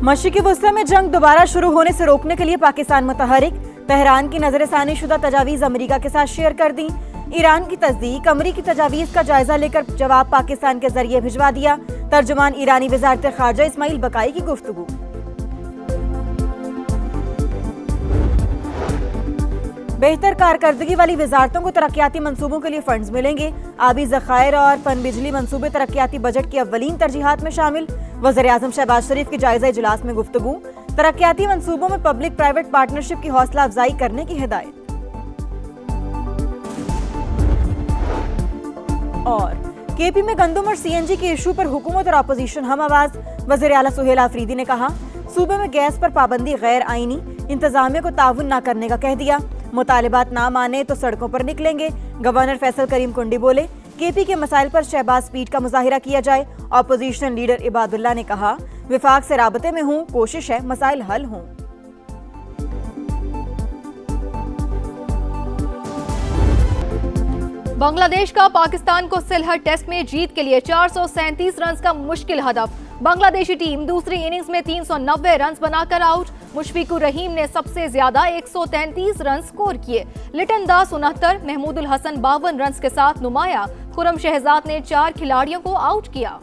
मशरिकी वस्ता में जंग दोबारा शुरू होने से रोकने के लिए पाकिस्तान मुतहरिक। तेहरान की नजरसानी शुदा तजावीज अमेरिका के साथ शेयर कर दी। ईरान की तस्दीक, अमेरिकी तजावीज का जायजा लेकर जवाब पाकिस्तान के जरिए भिजवा दिया। तर्जुमान ईरानी वजारत खारजा इस्माइल बकाई की गुफ्तगू। बेहतर कारकर्दगी वाली वजारतों को तरक्याती मंसूबों के लिए फंड्स मिलेंगे। आबी ज़खायर और पनबिजली मंसूबे तरक्याती बजट की अव्वलीन तरजीहात में शामिल। वज़ीर-ए-आज़म शहबाज शरीफ की जायजा इजलास में गुफ्तगू। तरक्याती मंसूबों में पब्लिक प्राइवेट पार्टनरशिप की हौसला अफजाई करने की हिदायत। और केपी में गंदम और सीएनजी के इशू पर हुकूमत और अपोजिशन हम आवाज। वज़ीर आला सुहेल आफरीदी ने कहा, सूबे में गैस पर पाबंदी गैर आईनी, इंतजामिया को ताउन न करने का कह दिया। मुतालिबात ना माने तो सड़कों पर निकलेंगे। गवर्नर फैसल करीम कुंडी बोले, केपी के मसाइल पर शहबाज स्पीड का मुजाहिरा किया जाए। अपोजिशन लीडर इबादुल्ला ने कहा, विफाक से राबते में हूँ, कोशिश है मसाइल हल हों। बांग्लादेश का पाकिस्तान को सिलहट टेस्ट में जीत के लिए 437 रन का मुश्किल हदफ। बांग्लादेशी टीम दूसरी इनिंग्स में 390 रन बनाकर आउट। मुशफिकुर रहीम ने सबसे ज्यादा 133 रन स्कोर किए। लिटन दास 69, महमूदुल हसन 52 रन के साथ नुमाया। खुरम शहजाद ने 4 खिलाड़ियों को आउट किया।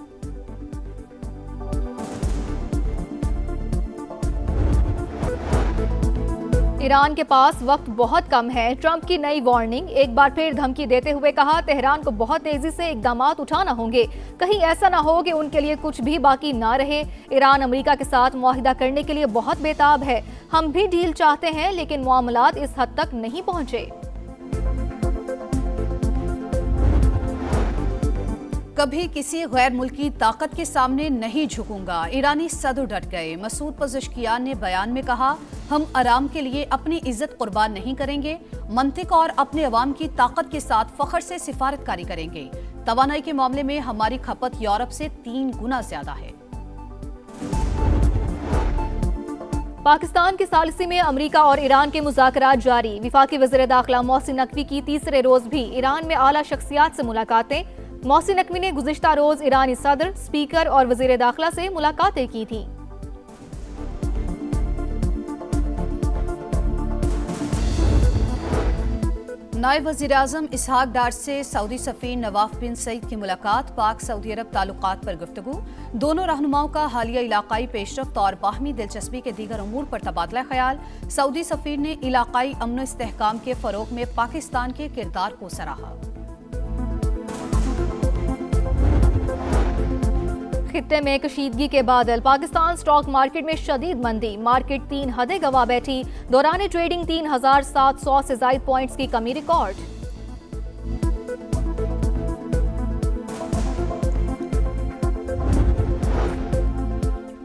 ईरान के पास वक्त बहुत कम है, ट्रंप की नई वार्निंग। एक बार फिर धमकी देते हुए कहा, तेहरान को बहुत तेजी से इकदामात उठाना होंगे, कहीं ऐसा ना हो कि उनके लिए कुछ भी बाकी ना रहे। ईरान अमेरिका के साथ मुआहिदा करने के लिए बहुत बेताब है। हम भी डील चाहते हैं, लेकिन मामलात इस हद तक नहीं पहुंचे। कभी किसी गैर मुल्की ताकत के सामने नहीं झुकूंगा, ईरानी सदर डट गए। मसूद पज़ेश्कियान ने बयान में कहा, हम आराम के लिए अपनी इज्जत कुर्बान नहीं करेंगे, मंतिक और अपने अवाम की ताकत के साथ फख्र से सिफारतकारी करेंगे। तवानाई के मामले में हमारी खपत यूरोप से 3 गुना ज्यादा है। पाकिस्तान के सालिसी में अमेरिका और ईरान के मुज़ाकरात जारी। वफाकी वज़ीर दाखिला मोहसिन नकवी की तीसरे रोज भी ईरान में आला शख्सियात से मुलाकातें। मोहसिन नकवी ने गुज़िश्ता रोज ईरानी सदर, स्पीकर और वज़ीर दाखिला से मुलाकातें की थीं। नायब वज़ीर-ए-आज़म इसहाक डार से सऊदी सफ़ीर नवाफ बिन सईद की मुलाकात। पाक सऊदी अरब ताल्लुकात पर गुफ्तगू। दोनों रहनुमाओं का हालिया इलाकाई पेशरफ्त और बाहमी दिलचस्पी के दीगर अमूर पर तबादला ख्याल। सऊदी सफ़ीर ने इलाकाई अमन इस्तेहकाम के फ़रोग में पाकिस्तान के किरदार को सराहा। खित्ते में कशीदगी के बादल। पाकिस्तान स्टॉक मार्केट में शदीद मंदी। मार्केट 3 हदें गवा बैठी। दौरान ट्रेडिंग 3700 से ज्यादा पॉइंट्स की कमी रिकॉर्ड।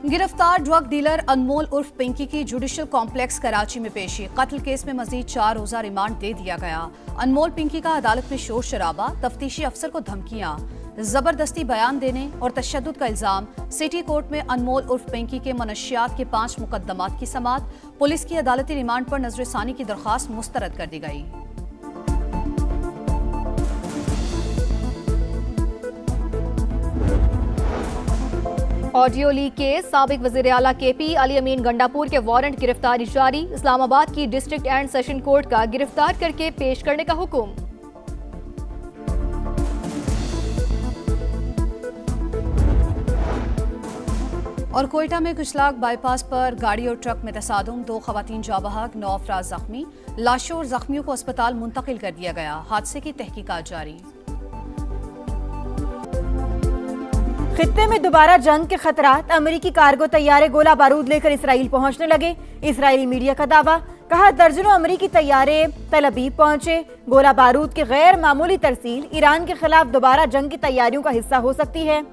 गिरफ्तार ड्रग डीलर अनमोल उर्फ पिंकी की जुडिशल कॉम्प्लेक्स कराची में पेशी। कत्ल केस में मजीद 4 रोजा रिमांड दे दिया गया। अनमोल पिंकी का अदालत में शोर शराबा, तफ्तीशी अफसर को धमकियां, जबरदस्ती बयान देने और तशद्दुद का इल्जाम। सिटी कोर्ट में अनमोल उर्फ पिंकी के मनशियात के 5 मुकदमात की समाअत। पुलिस की अदालती रिमांड पर नजरसानी की दरख्वास्त मुस्तरद कर दी गई। Audio leak case. साबिक वज़ीर आला केपी अली अमीन गंडापुर के वारंट गिरफ्तारी जारी। इस्लामाबाद की डिस्ट्रिक्ट एंड सेशन कोर्ट का गिरफ्तार करके पेश करने का हुक्म। और कोयटा में कुचलाग बाईपास पर गाड़ी और ट्रक में तसादुम, 2 खवातीन जाँ बहक, 9 अफराद जख्मी। लाशों और जख्मियों को अस्पताल मुंतकिल कर दिया गया। हादसे की तहकीकात जारी। खित्ते में दोबारा जंग के खतरात। अमेरिकी कार्गो तैयारे गोला बारूद लेकर इसराइल पहुंचने लगे। इसराइली मीडिया का दावा, कहा दर्जनों अमेरिकी तैयारे तल अबीब पहुंचे। गोला बारूद की गैर मामूली तरसील ईरान के खिलाफ दोबारा जंग की तैयारियों का हिस्सा हो सकती है।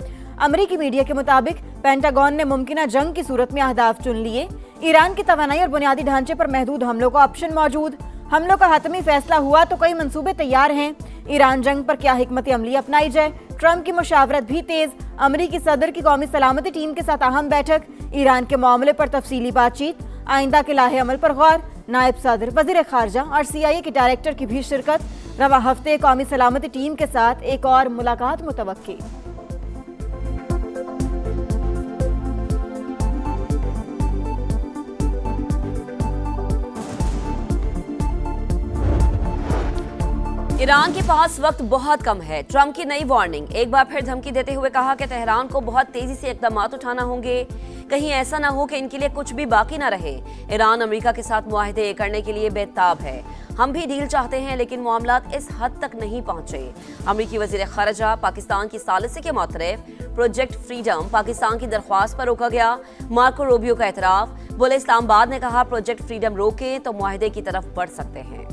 अमेरिकी मीडिया के मुताबिक पेंटागन ने मुमकिना जंग की सूरत में अहदाफ चुन लिए। ईरान की तवानाई और बुनियादी ढांचे पर महदूद हमलों का ऑप्शन मौजूद। हमलों का हतमी फैसला हुआ तो कई मंसूबे तैयार हैं। ईरान जंग पर क्या हिकमत अमली अपनाई जाए। ट्रंप की मुशावरत भी तेज। अमेरिकी सदर की कौमी सलामती टीम के साथ अहम बैठक। ईरान के मामले पर तफसीली बातचीत। आइंदा के लाहे अमल पर गौर। नायब सदर, वजीर खारजा और CIA के डायरेक्टर की भी शिरकत। रवा हफ्ते कौमी सलामती टीम के साथ एक और मुलाकात मुतवक्की। ईरान के पास वक्त बहुत कम है। ट्रंप की नई वार्निंग, एक बार फिर धमकी देते हुए कहा कि तेहरान को बहुत तेजी से इकदाम उठाना होंगे, कहीं ऐसा ना हो कि इनके लिए कुछ भी बाकी ना रहे। ईरान अमेरिका के साथ मुआहदे करने के लिए बेताब है। हम भी डील चाहते हैं लेकिन मामलात इस हद तक नहीं पहुंचे। अमेरिकी वजीर खारजा पाकिस्तान की सालिसी के मुतरफ प्रोजेक्ट फ्रीडम पाकिस्तान की दरख्वास्त पर रोका गया। मार्को रूबियो का एतराफ, बोले इस्लामाबाद ने कहा प्रोजेक्ट फ्रीडम रोके तो मुआहदे की तरफ बढ़ सकते हैं।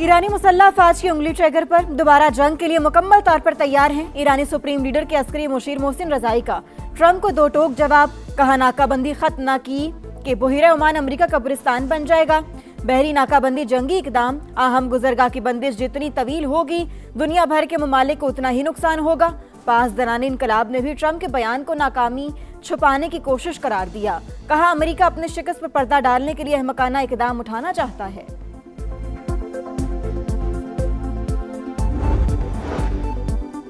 ईरानी मुसल्लह अफवाज की उंगली ट्रिगर पर दोबारा जंग के लिए मुकम्मल तौर पर तैयार हैं। ईरानी सुप्रीम लीडर के अस्करी मुशीर मोहसिन रजाई का ट्रंप को दो टोक जवाब, कहा नाकाबंदी खत्म न की कि बहिरा ओमान अमेरिका कब्रिस्तान बन जाएगा। बहरी नाकाबंदी जंगी इकदाम, आहम गुजरगाह की बंदिश जितनी तवील होगी दुनिया भर के ममालिक को उतना ही नुकसान होगा। पास दरानी इनकलाब ने भी ट्रंप के बयान को नाकामी छुपाने की कोशिश करार दिया। कहा अमेरिका अपने शिकस्त पर पर्दा डालने के लिए अहमकाना इकदाम उठाना चाहता है।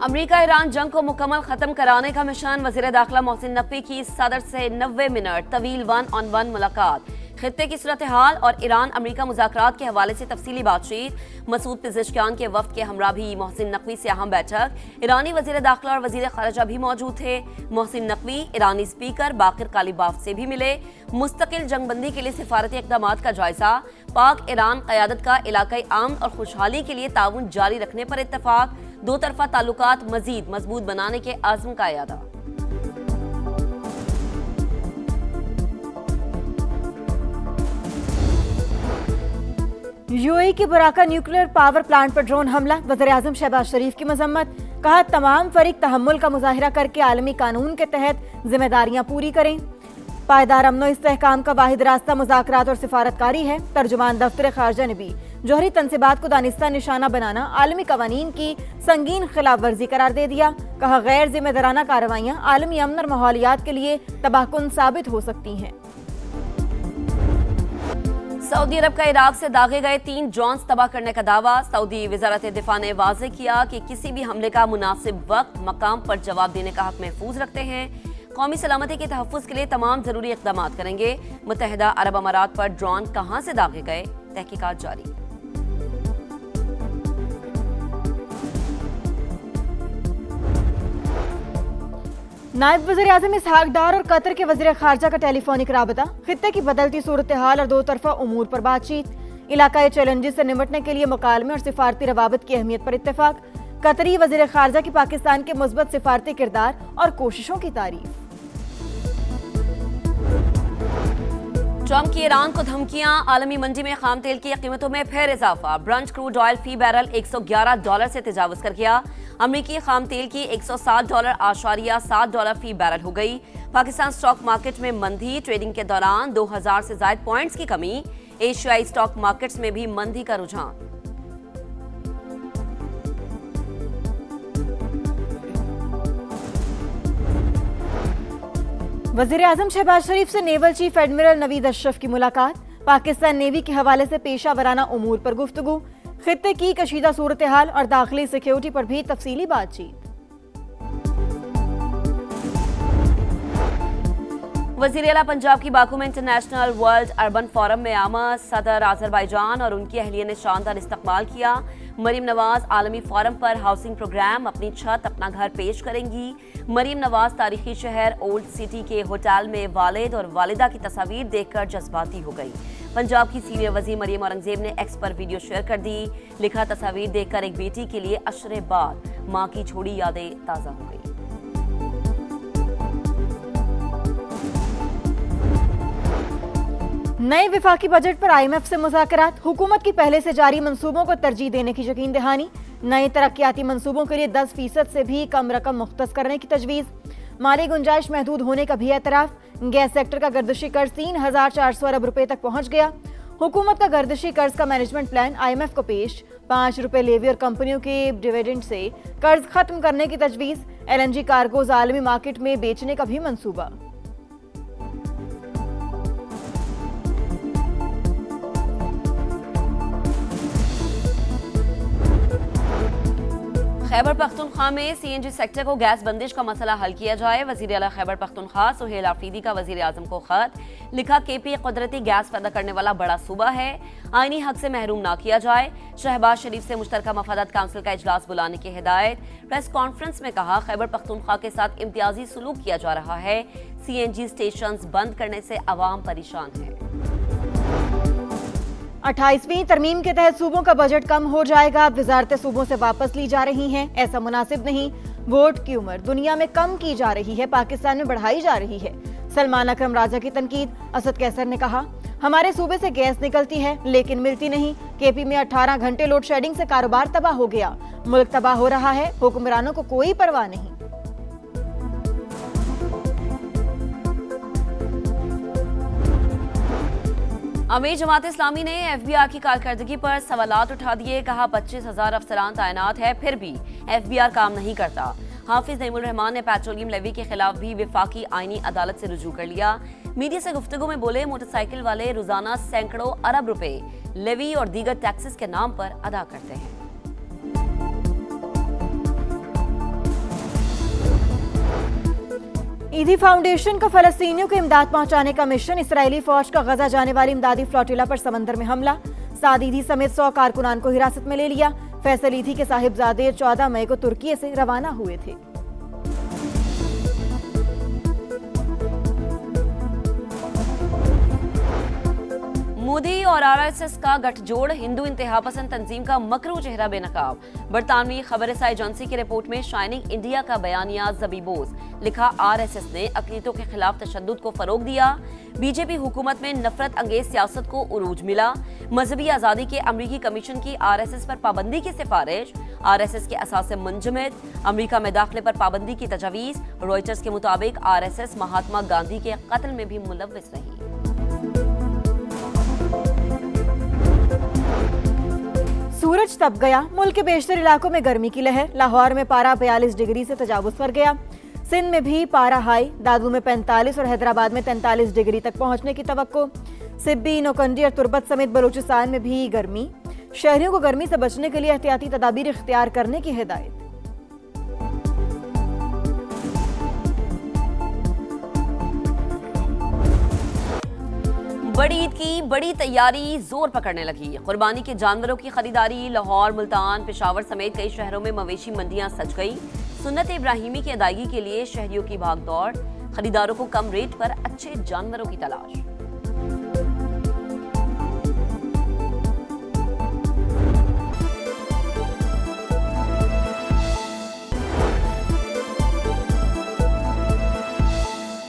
अमेरिका ईरान जंग को मुकम्मल खत्म कराने का मिशन, वजीर दाखिला मोहसिन नकवी की सदर से 90 मिनट तवील 1-on-1 मुलाकात। खित्ते की सूरत हाल और ईरान अमेरिका मुज़ाकरात के हवाले से तफसीली बातचीत। मसूद पिज़ेशकियान के वफ्द के हमरा भी मोहसिन नकवी से अहम बैठक। ईरानी वजीर दाखिला और वजीर खारजा भी मौजूद थे। मोहसिन नकवी ईरानी स्पीकर बाकिर कालिबाफ से भी मिले। मुस्तकिल जंगबंदी के लिए सिफारती इक़दाम का जायजा। पाक ईरान क़यादत का इलाकाई अमन और खुशहाली के लिए ताउन जारी रखने पर इत्तफाक। दो तरफा ताल्लुकात मजीद मजबूत बनाने के आज़म का इरादा। यूएई के बराका न्यूक्लियर पावर प्लांट पर ड्रोन हमला, वज़ीर-ए-आज़म शहबाज शरीफ की मजम्मत। कहा तमाम फरीक तहम्मुल का मुजाहिरा करके आलमी कानून के तहत जिम्मेदारियां पूरी करें। पायदार अमनो इस्तेहकाम का वाहिद रास्ता मुज़ाकरात और सिफारतकारी है। तर्जुमान दफ्तर खारजा ने भी जौहरी तनसीबात को दानिस्ता निशाना बनाना आलमी कवानीन की संगीन खिलाफ वर्जी करार दे दिया। कहा गैर जिम्मेदाराना कार्रवाइयां आलमी अमन और माहौलियात के लिए तबाहकुन साबित हो सकती हैं। सऊदी अरब का इराक से दागे गए 3 ड्रोन्स तबाह करने का दावा। सऊदी वजारत दिफा ने वाज़ेह किया कि किसी भी हमले का मुनासिब वक्त मकाम पर जवाब देने का हक महफूज रखते हैं। कौमी सलामती के तहफ़्फ़ुज़ के लिए तमाम ज़रूरी इक़दाम करेंगे। मुत्तहिदा अरब अमारात पर ड्रोन कहाँ से दागे गए, तहकीकात जारी। नायब वज़ीर-ए-आज़म इसहाक डार और कतर के वज़ीर खारजा का टेलीफोनिक राबता। खित्ते की बदलती सूरत हाल और दो तरफा उमूर पर बातचीत। इलाकाई चैलेंजेस से निपटने के लिए मुकालमे और सिफारती रवाबत की अहमियत पर इत्तेफाक। कतरी वज़ीर खारजा की पाकिस्तान के मुस्बत सिफारती किरदार और कोशिशों की तारीफ। ट्रंप की ईरान को धमकियां, आलमी मंडी में खाम तेल की कीमतों में फिर इजाफा। ब्रंट क्रूड ऑयल फी बैरल $111 से तजावुज कर गया। अमरीकी खाम तेल की $160.7 फी बैरल हो गई। पाकिस्तान स्टॉक मार्केट में मंदी, ट्रेडिंग के दौरान 2000 से ज्यादा पॉइंट्स की कमी। एशियाई स्टॉक मार्केट्स में भी मंदी का रुझान। वज़ीर-ए-आज़म शहबाज शरीफ से naval chief admiral Naveed Ashraf की मुलाकात। पाकिस्तान नेवी के हवाले से पेशा वराना उमूर पर गुफ्तगू। खित्ते की कशीदा सूरत हाल और दाखिली सिक्योरिटी पर भी तफसीली बातचीत। वज़ीर आला पंजाब की बाकू में इंटरनेशनल वर्ल्ड अर्बन फोरम में आमद। सदर आज़रबाईजान और उनकी अहलिया ने शानदार इस्तकबाल किया। मरीम नवाज आलमी फोरम पर हाउसिंग प्रोग्राम, अपनी छत अपना घर पेश करेंगी। मरीम नवाज तारीखी शहर ओल्ड सिटी के होटल में वालिद और वालिदा की तस्वीर देखकर जज्बाती हो गई। पंजाब की सीनियर वज़ीर मरीम औरंगजेब ने एक्स पर वीडियो शेयर कर दी। लिखा तस्वीर देखकर एक बेटी के लिए अशरे बाद माँ की छोड़ी यादें ताज़ा हो गई। नए विफाकी बजट पर IMF से मुज़ाकरात। हुकूमत की पहले से जारी मंसूबों को तरजीह देने की यकीन दहानी। नए तरक्याती मंसूबों के लिए 10% से भी कम रकम मुख्तस करने की तजवीज़। माली गुंजाइश महदूद होने का भी एतराफ़। गैस सेक्टर का गर्दिशी कर्ज 3400 अरब रुपए तक पहुंच गया। हुकूमत का गर्दिशी कर्ज का मैनेजमेंट प्लान IMF को पेश। 5 रुपए लेवी और कंपनियों के डिविडेंड से कर्ज खत्म करने की तजवीज़। LNG कार्गोज आलमी मार्केट में बेचने का भी मंसूबा। खैबर पख्तूनख्वा में सीएनजी सेक्टर को गैस बंदिश का मसला हल किया जाए। वजीर आला खैबर पख्तूनख्वा सुहेल आफरीदी का वजीर आजम को खत लिखा। केपी कुदरती गैस पैदा करने वाला बड़ा सूबा है, आईनी हक से महरूम ना किया जाए। शहबाज शरीफ से मुश्तरका मफादात काउंसिल का इजलास बुलाने की हिदायत। प्रेस कॉन्फ्रेंस में कहा खैबर पख्तूनख्वा के साथ इम्तियाजी सलूक किया जा रहा है। सीएनजी स्टेशन बंद करने से अवाम परेशान है। 28वीं तरमीम के तहत सूबों का बजट कम हो जाएगा। वजारतें सूबों से वापस ली जा रही हैं, ऐसा मुनासिब नहीं। वोट की उम्र दुनिया में कम की जा रही है, पाकिस्तान में बढ़ाई जा रही है। सलमान अकरम राजा की तनकीद। असद कैसर ने कहा हमारे सूबे से गैस निकलती है लेकिन मिलती नहीं। केपी में 18 घंटे लोड शेडिंग से कारोबार तबाह हो गया। मुल्क तबाह हो रहा है, हुक्मरानों को कोई परवाह नहीं। अमीर जमात इस्लामी ने एफबीआर की कारकर्दगी पर सवालात उठा दिए। कहा 25,000 अफसरान तैनात है, फिर भी एफबीआर काम नहीं करता। हाफिज नईमुल रहमान ने पेट्रोलियम लेवी के खिलाफ भी विफाकी आईनी अदालत से रुजू कर लिया। मीडिया से गुफ्तगू में बोले मोटरसाइकिल वाले रोजाना सैकड़ों अरब रुपए लेवी और दीगर टैक्सेस के नाम पर अदा करते हैं। ईदी फाउंडेशन का फलस्तीनियों को इमदाद पहुंचाने का मिशन। इसराइली फौज का गजा जाने वाली इमदादी फ्लोटिला पर समंदर में हमला। साद ईदी समेत 100 कारकुनान को हिरासत में ले लिया। फैसल ईदी के साहिबजादे 14 मई को तुर्की से रवाना हुए थे। मोदी और आरएसएस का गठजोड़, हिंदू इंतहा पसंद तंजीम का मकरू चेहरा बेनकाब। बरतानवी खबरसाई एजेंसी की रिपोर्ट में शाइनिंग इंडिया का बयानिया ज़बीबोज। लिखा अरएसएस ने अक़लियतों के खिलाफ तशद्दुद को फरोग दिया। बीजेपी हुकूमत में नफरत अंगेज सियासत को उरूज मिला। मजहबी आज़ादी के अमरीकी कमीशन की आरएसएस पर पाबंदी की सिफारिश। आरएसएस के असासे मुंजमद। अमरीका में दाखिले पर पाबंदी की तजवीज़। रॉयटर्स के मुताबिक आरएसएस महात्मा गांधी के कत्ल में भी मुलव्विस रही। सूरज तप गया। मुल्क के बेशतर इलाकों में गर्मी की लहर। लाहौर में पारा 42 डिग्री से तजावुज पर गया। सिंध में भी पारा हाई। दादू में 45 और हैदराबाद में 43 डिग्री तक पहुंचने की तवक्को। सिब्बी, नौकंडी और तुर्बत समेत बलूचिस्तान में भी गर्मी। शहरियों को गर्मी से बचने के लिए एहतियाती तदाबीर इख्तियार करने की हिदायत। बड़ी ईद की बड़ी तैयारी जोर पकड़ने लगी। कुर्बानी के जानवरों की खरीदारी। लाहौर, मुल्तान, पेशावर समेत कई शहरों में मवेशी मंडियां सज गई। सुन्नत इब्राहिमी की अदायगी के लिए शहरियों की भागदौड़। खरीदारों को कम रेट पर अच्छे जानवरों की तलाश।